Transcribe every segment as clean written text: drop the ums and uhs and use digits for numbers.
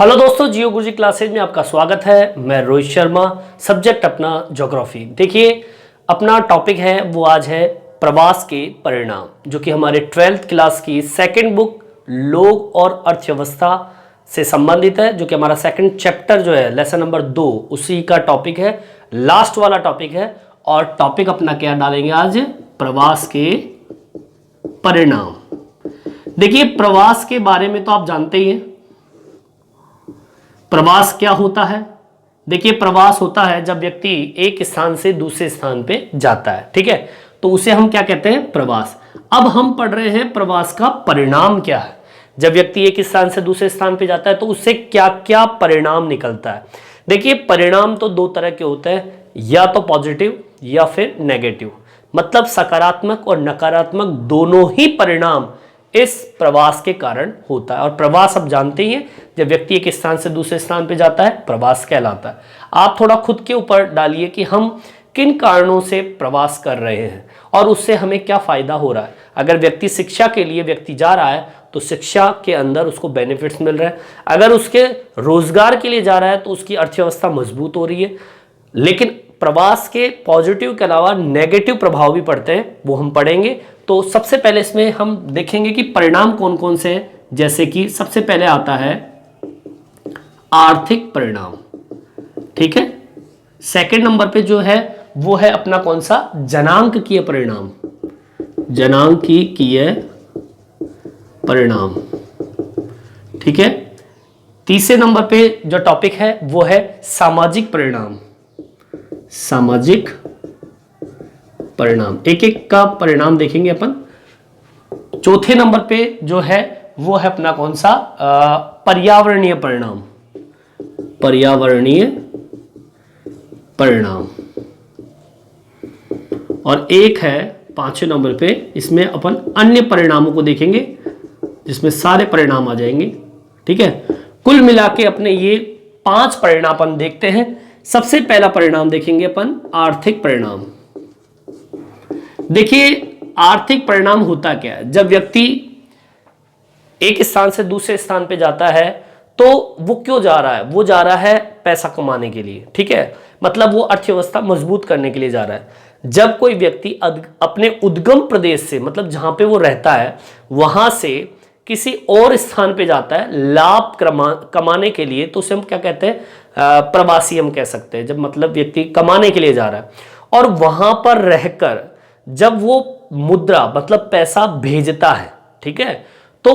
Hello दोस्तों, जियो गुरुजी classes में आपका स्वागत है। मैं रोहित शर्मा, सब्जेक्ट अपना ज्योग्राफी। देखिए, अपना टॉपिक है वो आज है प्रवास के परिणाम, जो कि हमारे 12th क्लास की सेकंड बुक लोग और अर्थव्यवस्था से संबंधित है, जो कि हमारा सेकंड चैप्टर जो है लेसन नंबर 2 उसी का टॉपिक है, लास्ट वाला टॉपिक है। और टॉपिक अपना क्या डालेंगे आज? प्रवास के परिणाम। देखिए, प्रवास के बारे में तो आप जानते ही हैं। प्रवास क्या होता है? देखिए, प्रवास होता है जब व्यक्ति एक स्थान से दूसरे स्थान पे जाता है, ठीक है, तो उसे हम क्या कहते हैं? प्रवास। अब हम पढ़ रहे हैं प्रवास का परिणाम क्या है। जब व्यक्ति एक स्थान से दूसरे स्थान पे जाता है तो उससे क्या क्या परिणाम निकलता है। देखिए, परिणाम तो दो तरह के होते हैं, या तो पॉजिटिव या फिर नेगेटिव। मतलब सकारात्मक और नकारात्मक दोनों ही परिणाम इस प्रवास के कारण होता है। और प्रवास आप जानते ही हैं, जब व्यक्ति एक स्थान से दूसरे स्थान पे जाता है प्रवास कहलाता है। आप थोड़ा खुद के ऊपर डालिए कि हम किन कारणों से प्रवास कर रहे हैं और उससे हमें क्या फायदा हो रहा है। अगर व्यक्ति शिक्षा के लिए व्यक्ति जा रहा है तो शिक्षा के अंदर उसको बेनिफिट्स मिल रहे हैं। अगर उसके रोजगार के लिए जा रहा है तो उसकी अर्थव्यवस्था मजबूत हो रही है। लेकिन प्रवास के पॉजिटिव के अलावा नेगेटिव प्रभाव भी पड़ते हैं, वो हम पढ़ेंगे। तो सबसे पहले इसमें हम देखेंगे कि परिणाम कौन कौन से हैं। जैसे कि सबसे पहले आता है आर्थिक परिणाम, ठीक है। सेकंड नंबर पे जो है वो है अपना कौन सा? जनांकीय परिणाम, जनांकीय परिणाम, ठीक है। तीसरे नंबर पे जो टॉपिक है वो है सामाजिक परिणाम, सामाजिक परिणाम। एक एक का परिणाम देखेंगे अपन। चौथे नंबर पे जो है वो है अपना कौन सा? पर्यावरणीय परिणाम, पर्यावरणीय परिणाम। और एक है पांचवें नंबर पे, इसमें अपन अन्य परिणामों को देखेंगे जिसमें सारे परिणाम आ जाएंगे, ठीक है। कुल मिला के अपने ये 5 परिणाम अपन देखते हैं। सबसे पहला परिणाम देखेंगे अपन आर्थिक परिणाम। देखिए, आर्थिक परिणाम होता क्या है? जब व्यक्ति एक स्थान से दूसरे स्थान पे जाता है तो वो क्यों जा रहा है? वो जा रहा है पैसा कमाने के लिए, ठीक है। मतलब वो अर्थव्यवस्था मजबूत करने के लिए जा रहा है। जब कोई व्यक्ति अपने उद्गम प्रदेश से, मतलब जहां पे वो रहता है वहां से किसी और स्थान पे जाता है लाभ कमाने के लिए, तो उसे हम क्या कहते हैं? प्रवासी हम कह सकते हैं। जब मतलब व्यक्ति कमाने के लिए जा रहा है और वहां पर रहकर जब वो मुद्रा मतलब पैसा भेजता है, ठीक है, तो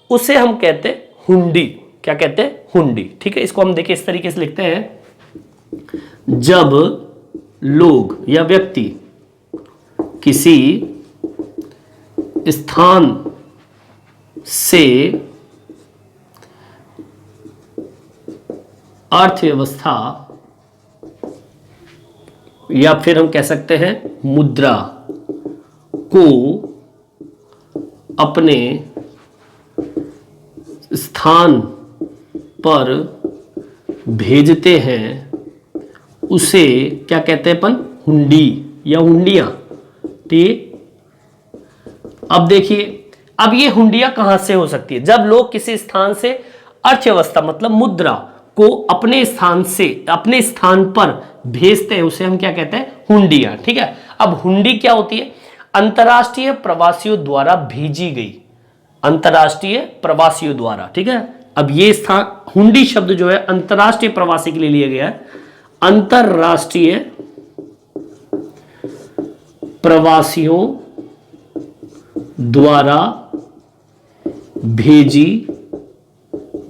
उसे हम कहते हैं हुंडी। क्या कहते हैं? हुंडी, ठीक है। इसको हम देखिए इस तरीके से लिखते हैं। जब लोग या व्यक्ति किसी स्थान से अर्थव्यवस्था या फिर हम कह सकते हैं मुद्रा को अपने स्थान पर भेजते हैं, उसे क्या कहते हैं अपन? हुंडी या हुंडियां, ठीक। अब देखिए, अब ये हुंडियां कहां से हो सकती है? जब लोग किसी स्थान से अर्थव्यवस्था मतलब मुद्रा को अपने स्थान से अपने स्थान पर भेजते हैं, उसे हम क्या कहते हैं? हुंडियां, ठीक है। अब हुंडी क्या होती है? अंतरराष्ट्रीय प्रवासियों द्वारा भेजी गई, अंतरराष्ट्रीय प्रवासियों द्वारा, ठीक है। अब ये स्थान हुंडी शब्द जो है अंतरराष्ट्रीय प्रवासी के लिए लिया गया है। अंतरराष्ट्रीय प्रवासियों द्वारा भेजी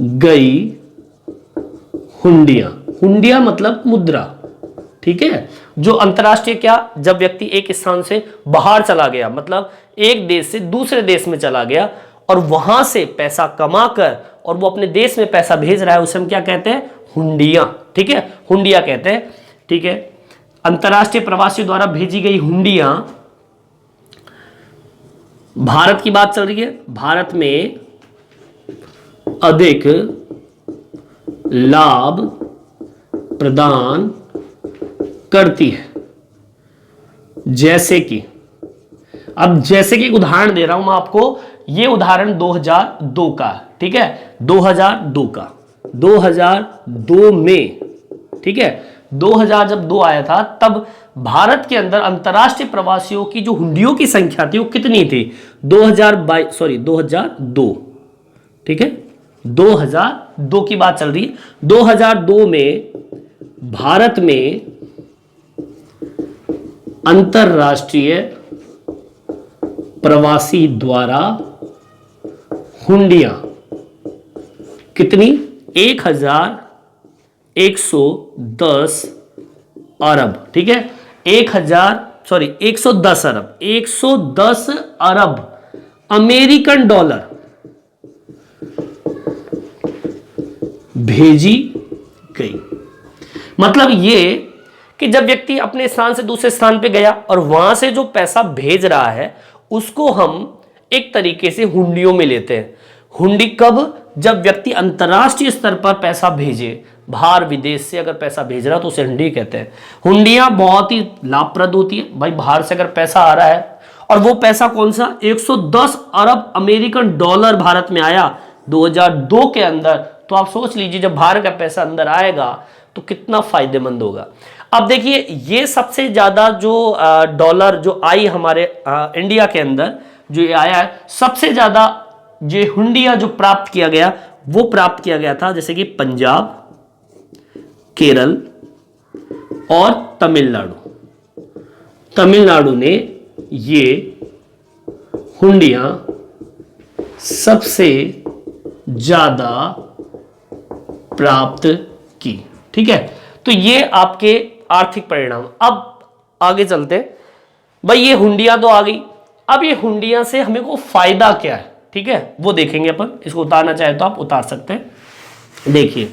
गई हुंडियां, हुंडियां मतलब मुद्रा, ठीक है। जो अंतरराष्ट्रीय क्या? जब व्यक्ति एक स्थान से बाहर चला गया, मतलब एक देश से दूसरे देश में चला गया और वहां से पैसा कमाकर और वो अपने देश में पैसा भेज रहा है, उसे हम क्या कहते हैं? हुंडियां, ठीक है, हुंडियां कहते हैं, ठीक है। अंतरराष्ट्रीय प्रवासियों द्वारा भेजी गई हुंडियां। भारत की बात चल रही है। भारत में अधिक लाभ प्रदान करती है। जैसे कि, अब जैसे कि उदाहरण दे रहा हूं मैं आपको, ये उदाहरण 2002 का, ठीक है, 2002 का, 2002 में, ठीक है, 2000 जब 2 आया था तब भारत के अंदर अंतरराष्ट्रीय प्रवासियों की जो हुंडियों की संख्या थी वो कितनी थी? 2002, ठीक है, 2002 की बात चल रही है। 2002 में भारत में अंतरराष्ट्रीय प्रवासी द्वारा हुंडियां कितनी? 1110 अरब, ठीक है, 110 अरब, 110 अरब अमेरिकन डॉलर भेजी गई। मतलब ये कि जब व्यक्ति अपने स्थान से दूसरे स्थान पे गया और वहां से जो पैसा भेज रहा है उसको हम एक तरीके से हुंडियों में लेते हैं। हुंडी कब? जब व्यक्ति अंतरराष्ट्रीय स्तर पर पैसा भेजे, बाहर विदेश से अगर पैसा भेज रहा है तो उसे हुंडी कहते हैं। हुंडियां बहुत ही लाभप्रद होती है भाई। बाहर से अगर पैसा आ रहा है और वो पैसा कौन सा? 110 अरब अमेरिकन डॉलर भारत में आया 2002 के अंदर, तो आप सोच लीजिए जब बाहर का पैसा अंदर आएगा तो कितना फायदेमंद होगा। अब देखिए ये सबसे ज्यादा जो डॉलर जो आई हमारे इंडिया के अंदर जो ये आया है, सबसे ज्यादा ये हुंडिया जो प्राप्त किया गया वो प्राप्त किया गया था जैसे कि पंजाब, केरल और तमिलनाडु। तमिलनाडु ने ये हुंडियां सबसे ज्यादा प्राप्त की, ठीक है। तो ये आपके आर्थिक परिणाम। अब आगे चलते हैं भाई, ये हुंडियां तो आ गई। अब ये हुंडियां से हमें को फायदा क्या है, ठीक है, वो देखेंगे अपन। इसको उतारना चाहे तो आप उतार सकते हैं। देखिए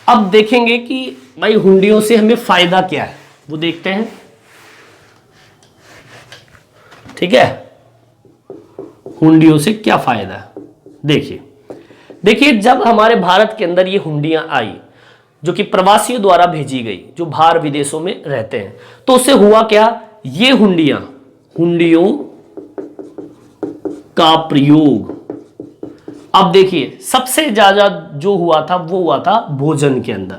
अब देखेंगे कि भाई हुंडियों से हमें फायदा क्या है, वो देखते हैं, ठीक है। हुंडियों से क्या फायदा है देखिए जब हमारे भारत के अंदर ये हुंडियां आई जो कि प्रवासियों द्वारा भेजी गई, जो बाहर विदेशों में रहते हैं, तो उससे हुआ क्या? ये हुंडियों का प्रयोग, अब देखिए सबसे ज्यादा जो हुआ था वो हुआ था भोजन के अंदर,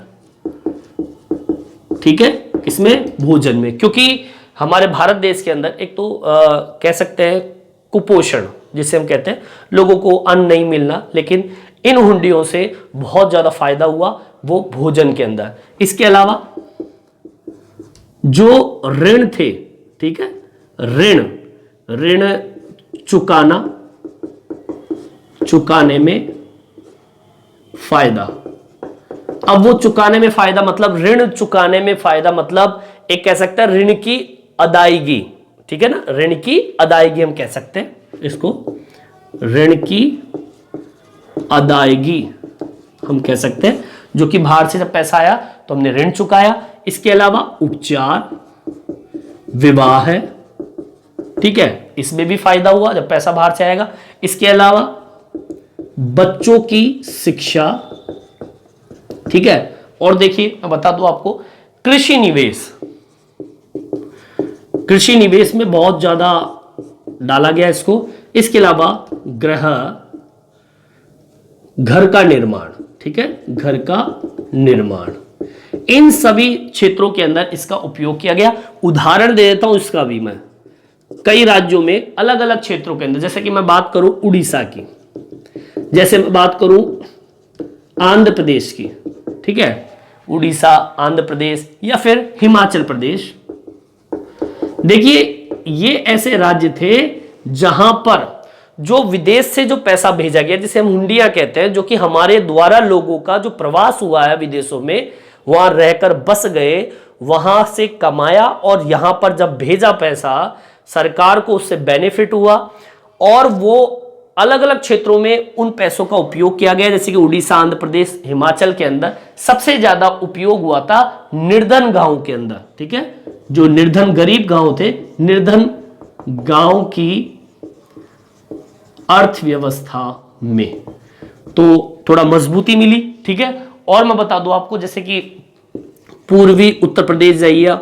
ठीक है, इसमें भोजन में, क्योंकि हमारे भारत देश के अंदर एक तो कह सकते हैं कुपोषण जिसे हम कहते हैं, लोगों को अन्न नहीं मिलना, लेकिन इन हुंडियों से बहुत ज्यादा फायदा हुआ वो भोजन के अंदर। इसके अलावा जो ऋण थे, ठीक है, ऋण चुकाने में फायदा। अब वो चुकाने में फायदा मतलब ऋण चुकाने में फायदा मतलब एक कह सकते हैं ऋण की अदायगी, ठीक है ना, ऋण की अदायगी हम कह सकते हैं इसको, ऋण की अदायगी हम कह सकते हैं, जो कि बाहर से जब पैसा आया तो हमने ऋण चुकाया। इसके अलावा उपचार, विवाह है, ठीक है, इसमें भी फायदा हुआ जब पैसा बाहर से आएगा। इसके अलावा बच्चों की शिक्षा, ठीक है, और देखिए मैं बता दूं आपको कृषि निवेश में बहुत ज्यादा डाला गया इसको। इसके अलावा घर का निर्माण, ठीक है, घर का निर्माण, इन सभी क्षेत्रों के अंदर इसका उपयोग किया गया। उदाहरण दे देता हूं इसका भी मैं, कई राज्यों में अलग अलग क्षेत्रों के अंदर, जैसे कि मैं बात करूं उड़ीसा की, जैसे मैं बात करूं आंध्र प्रदेश की, ठीक है, उड़ीसा, आंध्र प्रदेश या फिर हिमाचल प्रदेश। देखिए ये ऐसे राज्य थे जहां पर जो विदेश से जो पैसा भेजा गया, जिसे हम हुंडियां कहते हैं, जो कि हमारे द्वारा लोगों का जो प्रवास हुआ है विदेशों में, वहां रहकर बस गए, वहां से कमाया और यहां पर जब भेजा पैसा, सरकार को उससे बेनिफिट हुआ और वो अलग अलग क्षेत्रों में उन पैसों का उपयोग किया गया। जैसे कि उड़ीसा, आंध्र प्रदेश, हिमाचल के अंदर सबसे ज्यादा उपयोग हुआ था निर्धन गांव के अंदर, ठीक है, जो निर्धन गरीब गांव थे, निर्धन गांव की अर्थव्यवस्था में तो थोड़ा मजबूती मिली, ठीक है। और मैं बता दूं आपको, जैसे कि पूर्वी उत्तर प्रदेश जाइए,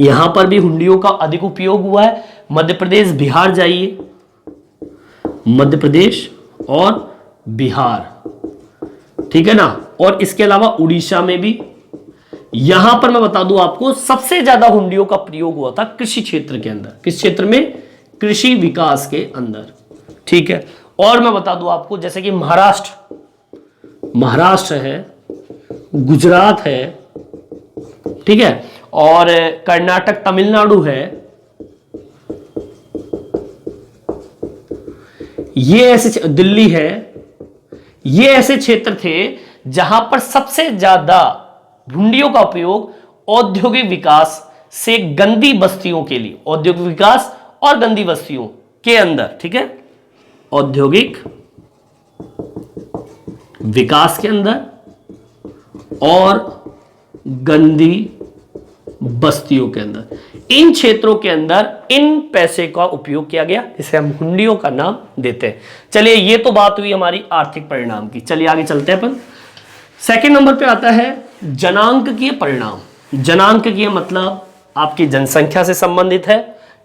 यहां पर भी हुंडियों का अधिक उपयोग हुआ है। मध्य प्रदेश, बिहार जाइए, मध्य प्रदेश और बिहार, ठीक है ना। और इसके अलावा उड़ीसा में भी। यहां पर मैं बता दूं आपको, सबसे ज्यादा हुंडियों का प्रयोग हुआ था कृषि क्षेत्र के अंदर। किस क्षेत्र में? कृषि विकास के अंदर, ठीक है। और मैं बता दूं आपको, जैसे कि महाराष्ट्र है, गुजरात है, ठीक है, और कर्नाटक, तमिलनाडु है, ये ऐसे, दिल्ली है, ये ऐसे क्षेत्र थे जहां पर सबसे ज्यादा हुंडियों का उपयोग औद्योगिक विकास से गंदी बस्तियों के लिए, औद्योगिक विकास और गंदी बस्तियों के अंदर, ठीक है, औद्योगिक विकास के अंदर और गंदी बस्तियों के अंदर, इन क्षेत्रों के अंदर इन पैसे का उपयोग किया गया, इसे हम हुंडियों का नाम देते हैं। चलिए, ये तो बात हुई हमारी आर्थिक परिणाम की। चलिए आगे चलते हैं अपन। सेकंड नंबर पे आता है जनांककीय परिणाम। जनांककीय मतलब आपकी जनसंख्या से संबंधित है,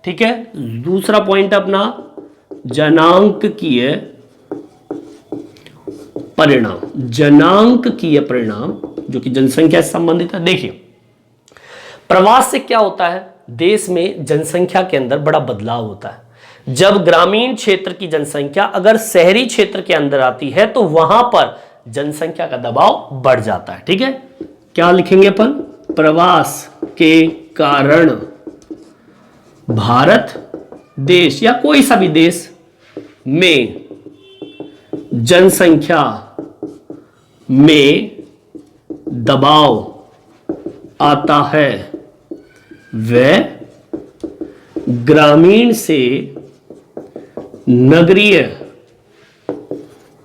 ठीक है। दूसरा पॉइंट अपना जनांककीय परिणाम, जनांककीय परिणाम जो कि जनसंख्या से संबंधित है। देखिए, प्रवास से क्या होता है, देश में जनसंख्या के अंदर बड़ा बदलाव होता है। जब ग्रामीण क्षेत्र की जनसंख्या अगर शहरी क्षेत्र के अंदर आती है तो वहां पर जनसंख्या का दबाव बढ़ जाता है, ठीक है। क्या लिखेंगे अपन? प्रवास के कारण भारत देश या कोई सा भी देश में जनसंख्या में दबाव आता है, वह ग्रामीण से नगरीय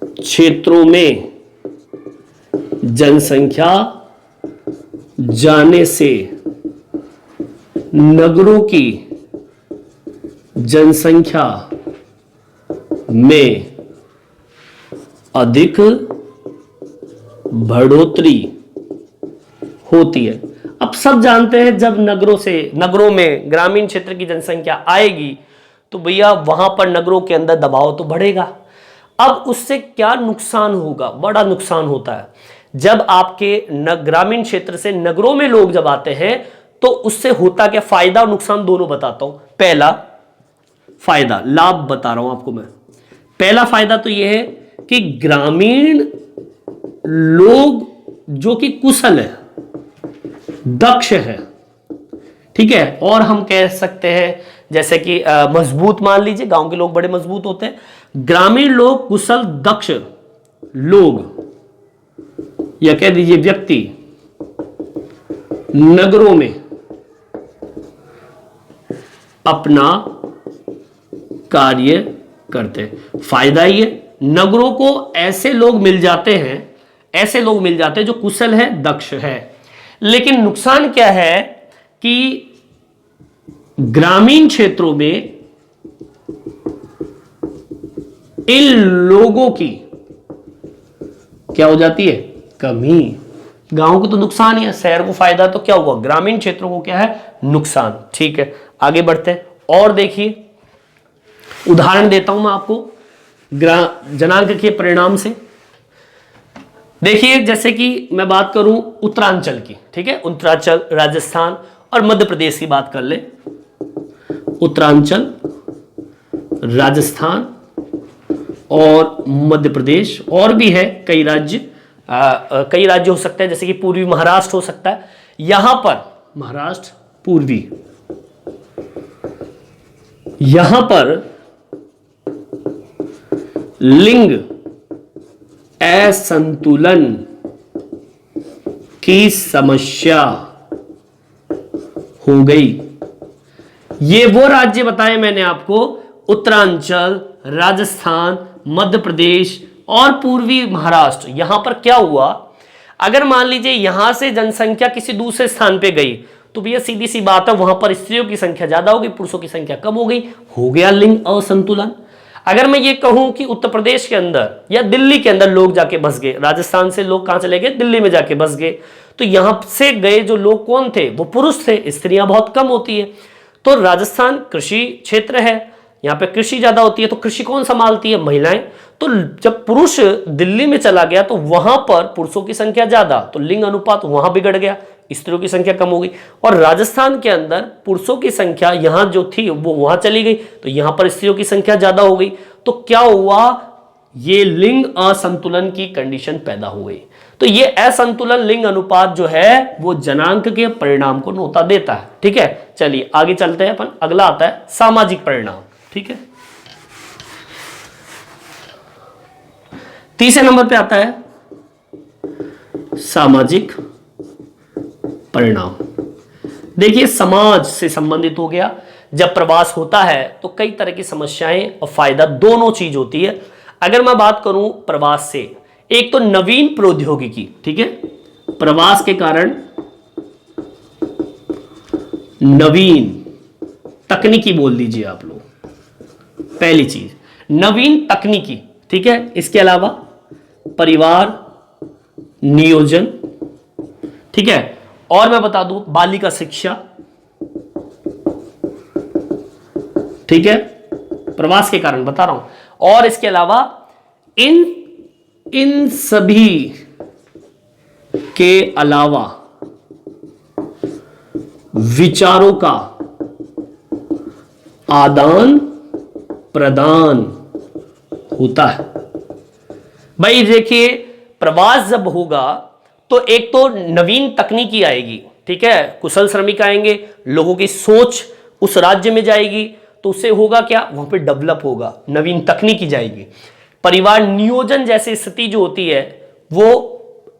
क्षेत्रों में जनसंख्या जाने से नगरों की जनसंख्या में अधिक बढ़ोतरी होती है। अब सब जानते हैं, जब नगरों में ग्रामीण क्षेत्र की जनसंख्या आएगी तो भैया वहां पर नगरों के अंदर दबाव तो बढ़ेगा। अब उससे क्या नुकसान होगा? बड़ा नुकसान होता है। जब आपके ग्रामीण क्षेत्र से नगरों में लोग जब आते हैं तो उससे होता क्या, फायदा और नुकसान दोनों बताता हूं। पहला फायदा, लाभ बता रहा हूं आपको मैं। पहला फायदा तो यह है कि ग्रामीण लोग जो कि कुशल है, दक्ष है, ठीक है, और हम कह सकते हैं जैसे कि मजबूत, मान लीजिए गांव के लोग बड़े मजबूत होते हैं, ग्रामीण लोग कुशल दक्ष लोग या कह दीजिए व्यक्ति नगरों में अपना कार्य करते हैं। फायदा ये, नगरों को ऐसे लोग मिल जाते हैं जो कुशल है, दक्ष है। लेकिन नुकसान क्या है कि ग्रामीण क्षेत्रों में इन लोगों की क्या हो जाती है, कमी। गांव को तो नुकसान ही है, शहर को फायदा, तो क्या हुआ, ग्रामीण क्षेत्रों को क्या है, नुकसान। ठीक है, आगे बढ़ते हैं और देखिए, उदाहरण देता हूं मैं आपको जनांक के परिणाम से। देखिए, जैसे कि मैं बात करूं उत्तरांचल की, ठीक है, उत्तरांचल, राजस्थान और मध्य प्रदेश की बात कर ले। उत्तरांचल, राजस्थान और मध्य प्रदेश, और भी है कई राज्य हो सकते हैं, जैसे कि पूर्वी महाराष्ट्र हो सकता है। यहां पर महाराष्ट्र पूर्वी, यहां पर लिंग असंतुलन की समस्या हो गई। ये वो राज्य बताए मैंने आपको, उत्तरांचल, राजस्थान, मध्य प्रदेश और पूर्वी महाराष्ट्र। यहां पर क्या हुआ, अगर मान लीजिए यहां से जनसंख्या किसी दूसरे स्थान पे गई तो भैया सीधी सी बात है, वहां पर स्त्रियों की संख्या ज्यादा होगी, पुरुषों की संख्या कम हो गई, हो गया लिंग असंतुलन। अगर मैं ये कहूं कि उत्तर प्रदेश के अंदर या दिल्ली के अंदर लोग जाके बस गए, राजस्थान से लोग कहां चले गए, दिल्ली में जाके बस गए, तो यहां से गए जो लोग कौन थे, वो पुरुष थे, स्त्रियां बहुत कम होती है। तो राजस्थान कृषि क्षेत्र है, यहाँ पे कृषि ज्यादा होती है, तो कृषि कौन संभालती है? महिलाएं। तो जब पुरुष दिल्ली में चला गया तो वहां पर पुरुषों की संख्या ज्यादा, तो लिंग अनुपात वहां बिगड़ गया, स्त्रियों की संख्या कम हो गई। और राजस्थान के अंदर पुरुषों की संख्या यहां जो थी वो वहां चली गई, तो यहां पर स्त्रियों की संख्या ज्यादा हो गई। तो क्या हुआ? ये लिंग असंतुलन की कंडीशन पैदा हो गई। तो ये असंतुलन लिंग अनुपात जो है वो जनांक के परिणाम को नोता देता है। ठीक है, चलिए आगे चलते हैं अपन। अगला आता है सामाजिक परिणाम। ठीक है, तीसरे नंबर पे आता है सामाजिक परिणाम। देखिए, समाज से संबंधित हो गया। जब प्रवास होता है तो कई तरह की समस्याएं और फायदा दोनों चीज होती है। अगर मैं बात करूं प्रवास से, एक तो नवीन प्रौद्योगिकी, ठीक है, प्रवास के कारण नवीन तकनीकी बोल दीजिए आप लोग, पहली चीज नवीन तकनीकी। ठीक है, इसके अलावा परिवार नियोजन, ठीक है, और मैं बता दूं बालिका शिक्षा, ठीक है, प्रवास के कारण बता रहा हूं। और इसके अलावा इन सभी के अलावा विचारों का आदान प्रदान होता है। भाई देखिए, प्रवास जब होगा तो एक तो नवीन तकनीकी आएगी, ठीक है, कुशल श्रमिक आएंगे, लोगों की सोच उस राज्य में जाएगी, तो उससे होगा क्या? वहां पे डेवलप होगा, नवीन तकनीकी जाएगी। परिवार नियोजन जैसी स्थिति जो होती है वो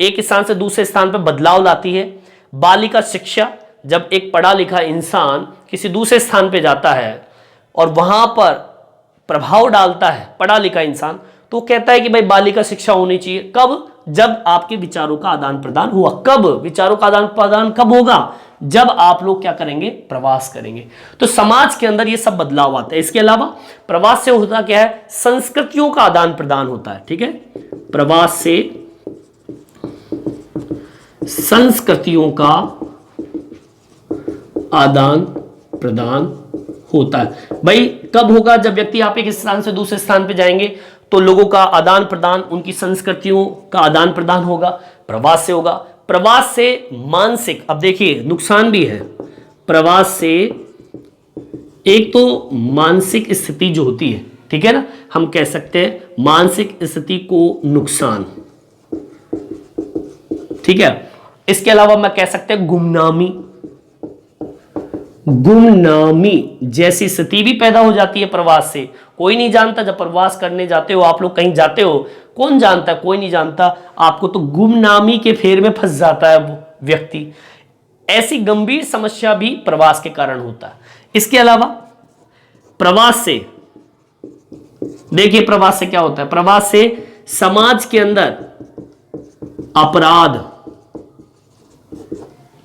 एक स्थान से दूसरे स्थान पर बदलाव लाती है। बालिका शिक्षा, जब एक पढ़ा लिखा इंसान किसी दूसरे स्थान पे जाता है और वहां पर प्रभाव डालता है पढ़ा लिखा इंसान, तो कहता है कि भाई बालिका शिक्षा होनी चाहिए। कब? जब आपके विचारों का आदान प्रदान हुआ। कब विचारों का आदान प्रदान कब होगा? जब आप लोग क्या करेंगे? प्रवास करेंगे। तो समाज के अंदर ये सब बदलाव आता है। इसके अलावा प्रवास से होता क्या है? संस्कृतियों का आदान प्रदान होता है। ठीक है, प्रवास से संस्कृतियों का आदान प्रदान होता है। भाई कब होगा? जब व्यक्ति आप एक स्थान से दूसरे स्थान पे जाएंगे तो लोगों का आदान प्रदान, उनकी संस्कृतियों का आदान प्रदान होगा, प्रवास से होगा। प्रवास से मानसिक, अब देखिए नुकसान भी है प्रवास से। एक तो मानसिक स्थिति जो होती है, ठीक है ना, हम कह सकते हैं मानसिक स्थिति को नुकसान, ठीक है। इसके अलावा मैं कह सकते हैं गुमनामी जैसी स्थिति भी पैदा हो जाती है प्रवास से। कोई नहीं जानता, जब प्रवास करने जाते हो आप लोग, कहीं जाते हो, कौन जानता है? कोई नहीं जानता आपको, तो गुमनामी के फेर में फंस जाता है वो व्यक्ति। ऐसी गंभीर समस्या भी प्रवास के कारण होता है। इसके अलावा प्रवास से, देखिए प्रवास से क्या होता है? प्रवास से समाज के अंदर अपराध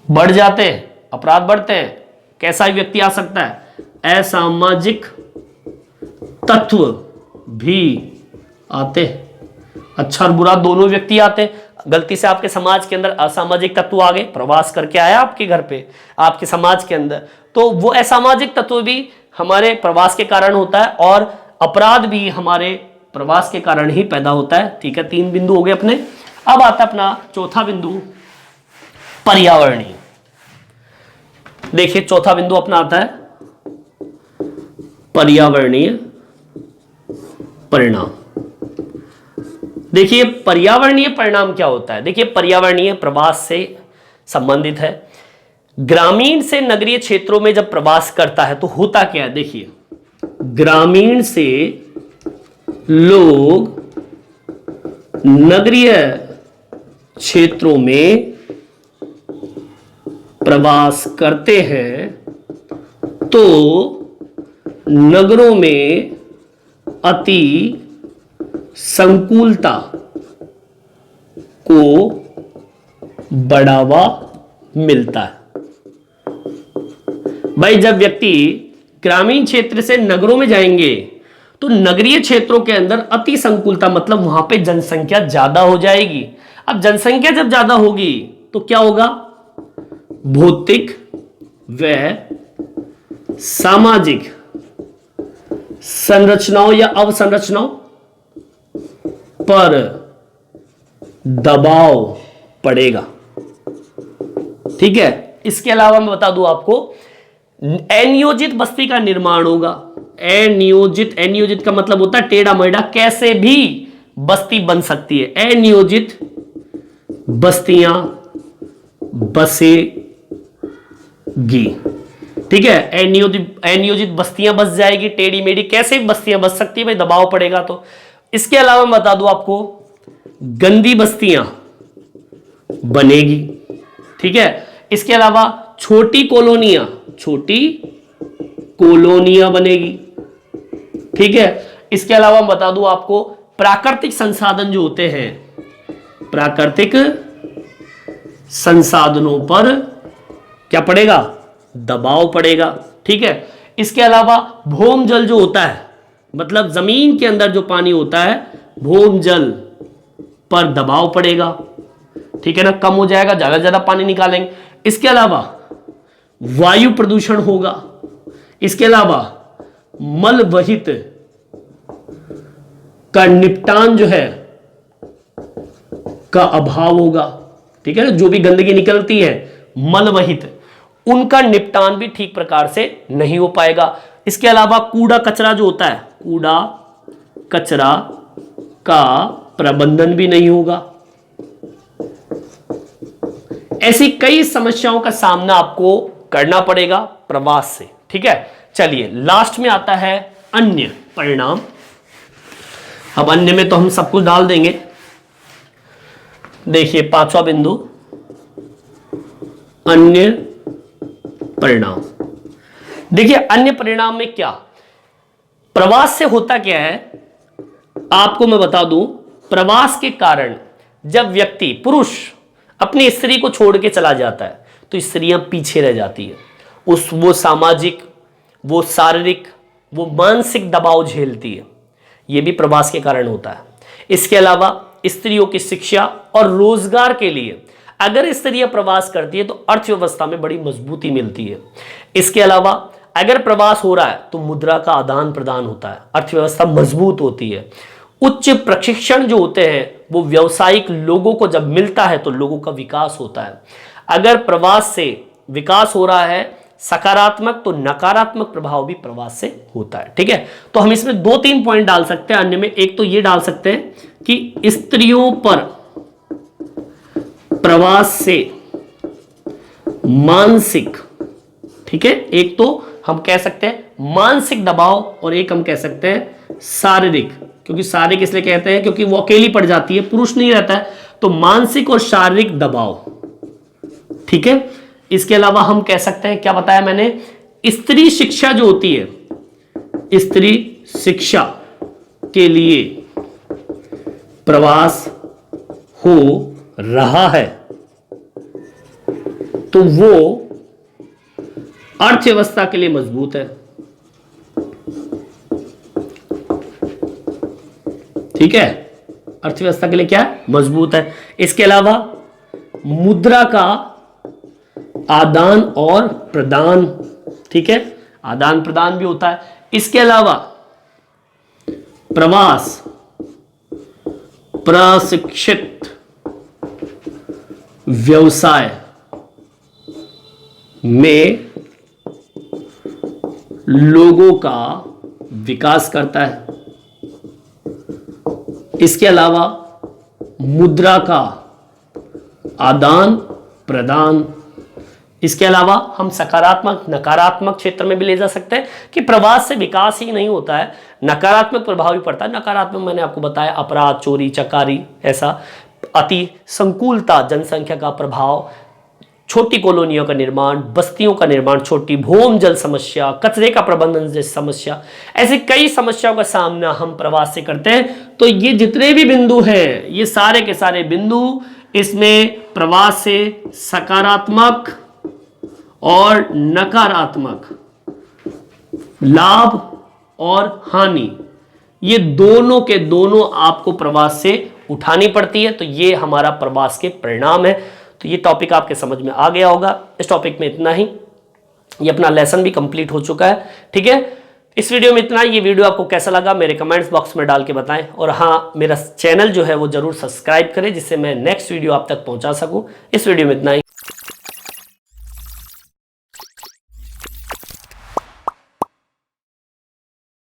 बढ़ जाते हैं, अपराध बढ़ते हैं। कैसा व्यक्ति आ सकता है? असामाजिक तत्व भी आते हैं, अच्छा और बुरा दोनों व्यक्ति आते हैं। गलती से आपके समाज के अंदर असामाजिक तत्व आ गए, प्रवास करके आया आपके घर पे, आपके समाज के अंदर, तो वो असामाजिक तत्व भी हमारे प्रवास के कारण होता है, और अपराध भी हमारे प्रवास के कारण ही पैदा होता है। ठीक है, 3 बिंदु हो गए अपने। अब आता है अपना चौथा बिंदु, पर्यावरणीय। देखिए चौथा बिंदु अपना आता है पर्यावरणीय परिणाम। देखिए पर्यावरणीय परिणाम क्या होता है? देखिए पर्यावरणीय प्रवास से संबंधित है। ग्रामीण से नगरीय क्षेत्रों में जब प्रवास करता है तो होता क्या है? देखिए ग्रामीण से लोग नगरीय क्षेत्रों में प्रवास करते हैं तो नगरों में अति संकुलता को बढ़ावा मिलता है। भाई जब व्यक्ति ग्रामीण क्षेत्र से नगरों में जाएंगे तो नगरीय क्षेत्रों के अंदर अति संकुलता, मतलब वहां पे जनसंख्या ज्यादा हो जाएगी। अब जनसंख्या जब ज्यादा होगी तो क्या होगा? भौतिक व सामाजिक संरचनाओं या अवसंरचनाओं पर दबाव पड़ेगा। ठीक है, इसके अलावा मैं बता दूं आपको, अनियोजित बस्ती का निर्माण होगा। अनियोजित का मतलब होता है टेढ़ा मेढ़ा, कैसे भी बस्ती बन सकती है। अनियोजित बस्तियां बसेगी। ठीक है, अनियोजित बस्तियां बस जाएगी, टेढ़ी मेढ़ी कैसे भी बस्तियां बस सकती है भाई, दबाव पड़ेगा तो। इसके अलावा मैं बता दूं आपको, गंदी बस्तियां बनेगी। ठीक है, इसके अलावा छोटी कॉलोनियां बनेगी। ठीक है, इसके अलावा मैं बता दूं आपको, प्राकृतिक संसाधन जो होते हैं, प्राकृतिक संसाधनों पर क्या पड़ेगा, दबाव पड़ेगा। ठीक है, इसके अलावा भौम जल जो होता है, मतलब जमीन के अंदर जो पानी होता है, भौम जल पर दबाव पड़ेगा। ठीक है ना, कम हो जाएगा, ज्यादा ज्यादा पानी निकालेंगे। इसके अलावा वायु प्रदूषण होगा। इसके अलावा मलवहित का निपटान जो है का अभाव होगा। ठीक है ना, जो भी गंदगी निकलती है मलवहित, उनका निपटान भी ठीक प्रकार से नहीं हो पाएगा। इसके अलावा कूड़ा कचरा जो होता है, कूड़ा कचरा का प्रबंधन भी नहीं होगा। ऐसी कई समस्याओं का सामना आपको करना पड़ेगा प्रवास से। ठीक है, चलिए लास्ट में आता है अन्य परिणाम। अब अन्य में तो हम सब कुछ डाल देंगे। देखिए पांचवा बिंदु, अन्य परिणाम। देखिए अन्य परिणाम में क्या, प्रवास से होता क्या है, आपको मैं बता दूं, प्रवास के कारण जब व्यक्ति पुरुष अपनी स्त्री को छोड़ के चला जाता है तो स्त्रियां पीछे रह जाती है। वो सामाजिक, वो शारीरिक, वो मानसिक दबाव झेलती है। यह भी प्रवास के कारण होता है। इसके अलावा स्त्रियों की शिक्षा और रोजगार के लिए अगर स्त्रियां प्रवास करती है तो अर्थव्यवस्था में बड़ी मजबूती मिलती है। इसके अलावा अगर प्रवास हो रहा है तो मुद्रा का आदान प्रदान होता है, अर्थव्यवस्था मजबूत होती है। उच्च प्रशिक्षण जो होते हैं वो व्यावसायिक लोगों को जब मिलता है तो लोगों का विकास होता है। अगर प्रवास से विकास हो रहा है सकारात्मक, तो नकारात्मक प्रभाव भी प्रवास से होता है। ठीक है, तो हम इसमें 2-3 पॉइंट डाल सकते हैं अन्य में। एक तो ये डाल सकते हैं कि स्त्रियों पर प्रवास से मानसिक, ठीक है, एक तो हम कह सकते हैं मानसिक दबाव और एक हम कह सकते हैं शारीरिक, क्योंकि शारीरिक इसलिए कहते हैं क्योंकि वो अकेली पड़ जाती है, पुरुष नहीं रहता है, तो मानसिक और शारीरिक दबाव। ठीक है, इसके अलावा हम कह सकते हैं, क्या बताया मैंने, स्त्री शिक्षा जो होती है, स्त्री शिक्षा के लिए प्रवास हो रहा है तो वो अर्थव्यवस्था के लिए मजबूत है। ठीक है, अर्थव्यवस्था के लिए क्या है, मजबूत है। इसके अलावा मुद्रा का आदान और प्रदान, ठीक है, आदान प्रदान भी होता है। इसके अलावा प्रवास प्रशिक्षित व्यवसाय में लोगों का विकास करता है। इसके अलावा मुद्रा का आदान प्रदान। इसके अलावा हम सकारात्मक नकारात्मक क्षेत्र में भी ले जा सकते हैं कि प्रवास से विकास ही नहीं होता है, नकारात्मक प्रभाव भी पड़ता है। नकारात्मक मैंने आपको बताया, अपराध, चोरी चकारी, ऐसा अति संकुलता, जनसंख्या का प्रभाव, छोटी कॉलोनियों का निर्माण, बस्तियों का निर्माण, छोटी भूम जल समस्या, कचरे का प्रबंधन जैसी समस्या, ऐसे कई समस्याओं का सामना हम प्रवास से करते हैं। तो ये जितने भी बिंदु हैं, ये सारे के सारे बिंदु इसमें प्रवास से सकारात्मक और नकारात्मक लाभ और हानि, ये दोनों के दोनों आपको प्रवास से उठानी पड़ती है। तो ये हमारा प्रवास के परिणाम है। तो ये टॉपिक आपके समझ में आ गया होगा। इस टॉपिक में इतना ही, ये अपना लेसन भी कंप्लीट हो चुका है। ठीक है, इस वीडियो में इतना। ये वीडियो आपको कैसा लगा मेरे कमेंट्स बॉक्स में डाल के बताएं, और हाँ, मेरा चैनल जो है वो जरूर सब्सक्राइब करें जिससे मैं नेक्स्ट वीडियो आप तक पहुंचा सकूं। इस वीडियो में इतना ही।